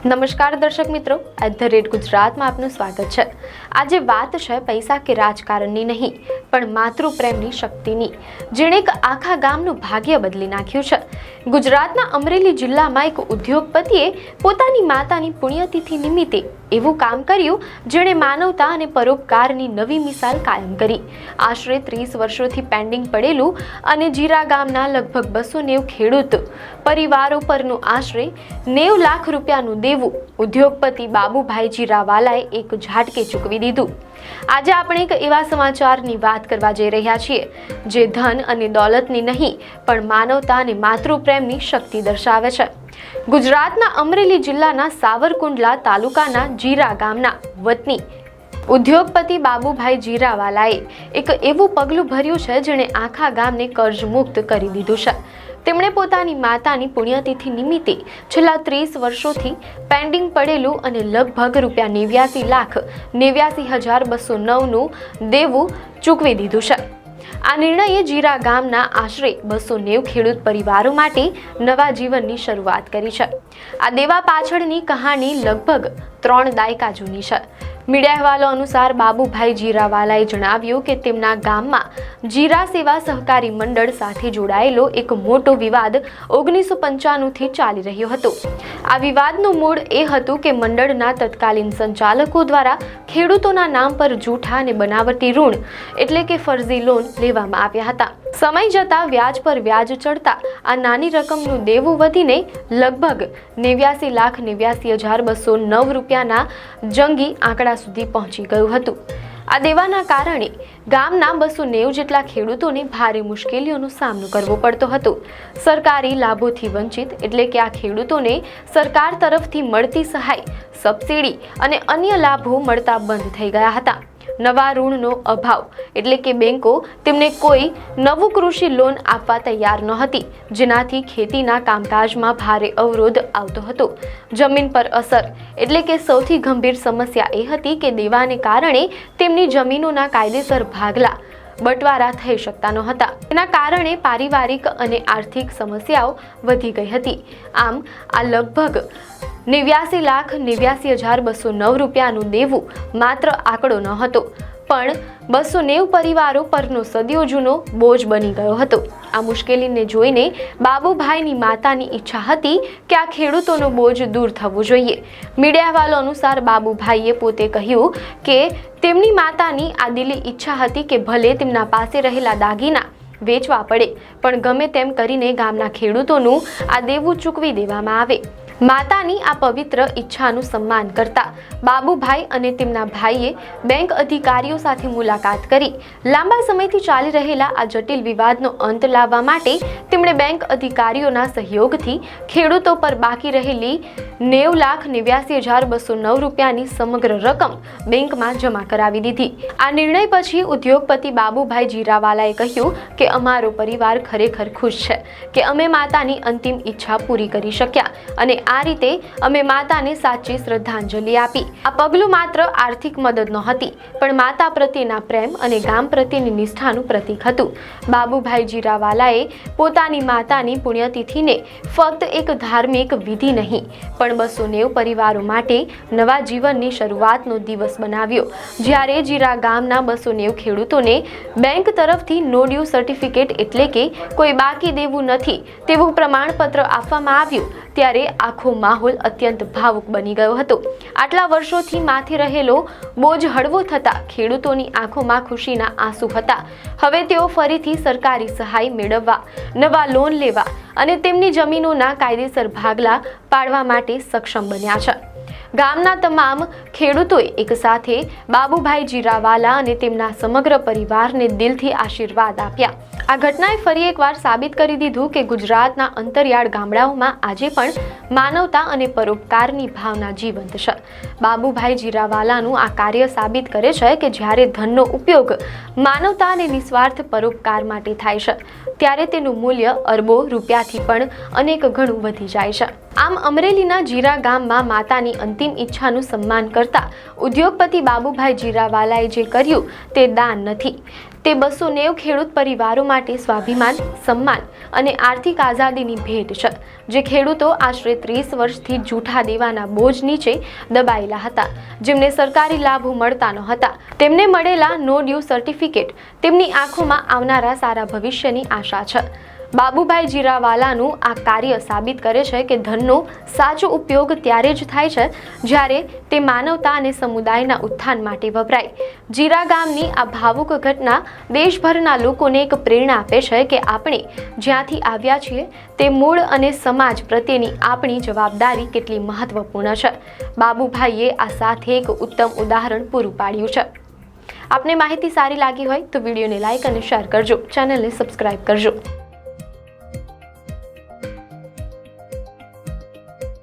નમસ્કાર દર્શક મિત્રો, @ગુજરાત માં આપનું સ્વાગત છે। આજે વાત છે પૈસા કે રાજકારણની નહીં, પણ માતૃપ્રેમની શક્તિની, જેણે એક આખા ગામનું ભાગ્ય બદલી નાખ્યું છે। ગુજરાતના અમરેલી જિલ્લામાં એક ઉદ્યોગપતિએ પોતાની માતાની પુણ્યતિથિ નિમિત્તે એવું કામ કર્યું જેણે માનવતા અને પરોપકારની નવી મિસાલ કાયમ કરી। આશરે 30 વર્ષોથી પેન્ડિંગ પડેલું અને જીરા ગામના લગભગ 290 ખેડૂત પરિવારો પરનું આશરે 90 લાખ રૂપિયાનું દેવું ઉદ્યોગપતિ બાબુભાઈ જીરાવાલાએ એક ઝાટકે ચૂકવી દીધું। આજે આપણે એક એવા સમાચારની વાત કરવા જઈ રહ્યા છીએ જે ધન અને દોલતની નહીં, પણ માનવતા અને માતૃપ્રેમની શક્તિ દર્શાવે છે। ગુજરાતના અમરેલી જિલ્લાના સાવરકુંડલા તાલુકાના જીરા ગામના વતની ઉદ્યોગપતિ બાબુભાઈ જીરાવાલાએ એક એવું પગલું ભર્યું છે જેણે આખા ગામને કર્જમુક્ત કરી દીધું છે। તેમણે પોતાની માતાની પુણ્યતિથિ નિમિત્તે છેલ્લા 30 વર્ષોથી પેન્ડિંગ પડેલું અને લગભગ ₹89,89,209નું દેવું ચૂકવી દીધું છે। આ નિર્ણયે જીરા ગામના આશરે 290 ખેડૂત પરિવારો માટે નવા જીવનની શરૂઆત કરી છે। આ દેવા પાછળની કહાની લગભગ 3 દાયકા જૂની છે। મીડિયા અહેવાલો અનુસાર બાબુભાઈ જીરાવાલાએ જણાવ્યું કે તેમના ગામમાં જીરા સેવા સહકારી મંડળ સાથે જોડાયેલો એક મોટો વિવાદ 1995થી ચાલી રહ્યો હતો। આ વિવાદનું મૂળ એ હતું કે મંડળના તત્કાલીન સંચાલકો દ્વારા ખેડૂતોના નામ પર જૂઠા અને બનાવટી ઋણ એટલે કે ફરજી લોન લેવામાં આવ્યા હતા। સમય જતાં વ્યાજ પર વ્યાજ ચડતા આ નાની રકમનું દેવું વધીને લગભગ 89,89,209 રૂપિયાના જંગી આંકડા સુધી પહોંચી ગયું હતું। આ દેવાના કારણે ગામના 290 જેટલા ખેડૂતોને ભારે મુશ્કેલીઓનો સામનો કરવો પડતો હતો। સરકારી લાભોથી વંચિત એટલે કે આ ખેડૂતોને સરકાર તરફથી મળતી સહાય, સબસિડી અને અન્ય લાભો મળતા બંધ થઈ ગયા હતા। નવા ઋણનો અભાવ એટલે કે બેંકો તેમને કોઈ નવું કૃષિ લોન આપવા તૈયાર નહોતી, જેનાથી ખેતીના કામકાજમાં ભારે અવરોધ આવતો હતો। જમીન પર અસર એટલે કે સૌથી ગંભીર સમસ્યા એ હતી કે દેવાને કારણે તેમની જમીનોના કાયદેસર ભાગલા બટવારા થઈ શકતા નહોતા। તેના કારણે પારિવારિક અને આર્થિક સમસ્યાઓ વધી ગઈ હતી। આમ આ લગભગ 89,89,209 રૂપિયાનું દેવું માત્ર આંકડો ન હતો, પણ 290 પરિવારો પરનો સદીઓ જૂનો બોજ બની ગયો હતો। આ મુશ્કેલીને જોઈને બાબુભાઈની માતાની ઈચ્છા હતી કે આ ખેડૂતોનો બોજ દૂર થવો જોઈએ। મીડિયા અહેવાલો અનુસાર બાબુભાઈએ પોતે કહ્યું કે તેમની માતાની આ દિલી ઈચ્છા હતી કે ભલે તેમના પાસે રહેલા દાગીના વેચવા પડે, પણ ગમે તેમ કરીને ગામના ખેડૂતોનું આ દેવું ચૂકવી દેવામાં આવે। માતાની આ પવિત્ર ઈચ્છાનું સન્માન કરતા બાબુભાઈ અને તેમના ભાઈએ બેંક અધિકારીઓ સાથે મુલાકાત કરી લાંબા સમયથી ચાલી રહેલા આ જટિલ વિવાદનો અંત લાવવા માટે તેમણે બેંક અધિકારીઓના સહયોગથી ખેડૂતો પર બાકી રહેલી 90,89,209 રૂપિયાની સમગ્ર રકમ બેંકમાં જમા કરાવી દીધી। આ નિર્ણય પછી ઉદ્યોગપતિ બાબુભાઈ જીરાવાલાએ કહ્યું કે અમારો પરિવાર ખરેખર ખુશ છે કે અમે માતાની અંતિમ ઈચ્છા પૂરી કરી શક્યા અને આ રીતે અમે માતાને સાચી શ્રદ્ધાંજલિ આપી। આ પગલું માત્ર આર્થિક મદદ નહોતી, પણ માતા પ્રત્યેના પ્રેમ અને ગામ પ્રત્યેની નિષ્ઠાનું પ્રતીક હતું। બાબુભાઈ જીરાવાલાએ પોતાની માતાની પુણ્યતિથિને ફક્ત એક ધાર્મિક વિધિ નહીં, પણ 290 પરિવારો માટે નવા જીવનની શરૂઆતનો દિવસ બનાવ્યો। જ્યારે જીરા ગામના 290 ખેડૂતોને બેંક તરફથી નો ડ્યુ સર્ટિફિકેટ એટલે કે કોઈ બાકી દેવું નથી તેવું પ્રમાણપત્ર આપવામાં આવ્યું, ત્યારે આખો માહોલ અત્યંત ભાવુક બની ગયો હતો। આટલા વર્ષોથી માથે રહેલો બોજ હળવો થતા ખેડૂતોની આંખોમાં ખુશીના આંસુ હતા। હવે તેઓ ફરીથી સરકારી સહાય મેળવવા, નવા લોન લેવા અને તેમની જમીનોના કાયદેસર ભાગલા પાડવા માટે સક્ષમ બન્યા છે। ગામના તમામ ખેડૂતોએ એક સાથે બાબુભાઈ જીરાવાલા અને તેમના સમગ્ર પરિવારને દિલથી આશીર્વાદ આપ્યા। આ ઘટનાએ ફરી એકવાર સાબિત કરી દીધું કે ગુજરાતના અંતરિયાળ ગામડાઓમાં આજે પણ માનવતા અને પરોપકારની ભાવના જીવંત છે। બાબુભાઈ જીરાવાલાનું આ કાર્ય સાબિત કરે છે કે જ્યારે ધનનો ઉપયોગ માનવતા અને નિસ્વાર્થ પરોપકાર માટે થાય છે, ત્યારે તેનું મૂલ્ય અરબો રૂપિયાથી પણ અનેક ગણું વધી જાય છે। આમ અમરેલીના જીરા ગામમાં માતાની અંતિમ ઈચ્છાનું સન્માન કરતા ઉદ્યોગપતિ બાબુભાઈ જીરાવાલાએ જે કર્યું તે દાન નથી, તે 290 ખેડૂત પરિવારો માટે સ્વાભિમાન, સન્માન અને આર્થિક આઝાદીની ભેટ છે, જે ખેડૂતો આશરે 30 વર્ષથી જૂઠા દેવાના બોજ નીચે દબાયેલા હતા, જેમને સરકારી લાભો મળતા ન હતા. તેમને મળેલા નો ડ્યુ સર્ટિફિકેટ તેમની આંખોમાં આવનારા સારા ભવિષ્યની આશા છે. બાબુભાઈ જીરાવાલાનું આ કાર્ય સાબિત કરે છે કે ધનનો સાચો ઉપયોગ ત્યારે જ થાય છે જ્યારે તે માનવતા અને સમુદાયના ઉત્થાન માટે વપરાય. જીરા ગામની આ ભાવુક ઘટના દેશભરના લોકોને એક પ્રેરણા આપે છે કે આપણે જ્યાંથી આવ્યા છીએ તે મૂળ અને સમાજ પ્રત્યેની આપણી જવાબદારી કેટલી મહત્વપૂર્ણ છે. બાબુભાઈએ આ સાથે એક ઉત્તમ ઉદાહરણ પૂરું પાડ્યું છે. આપને માહિતી સારી લાગી હોય તો વિડીયોને લાઇક અને શેર કરજો, ચેનલને સબસ્ક્રાઇબ કરજો.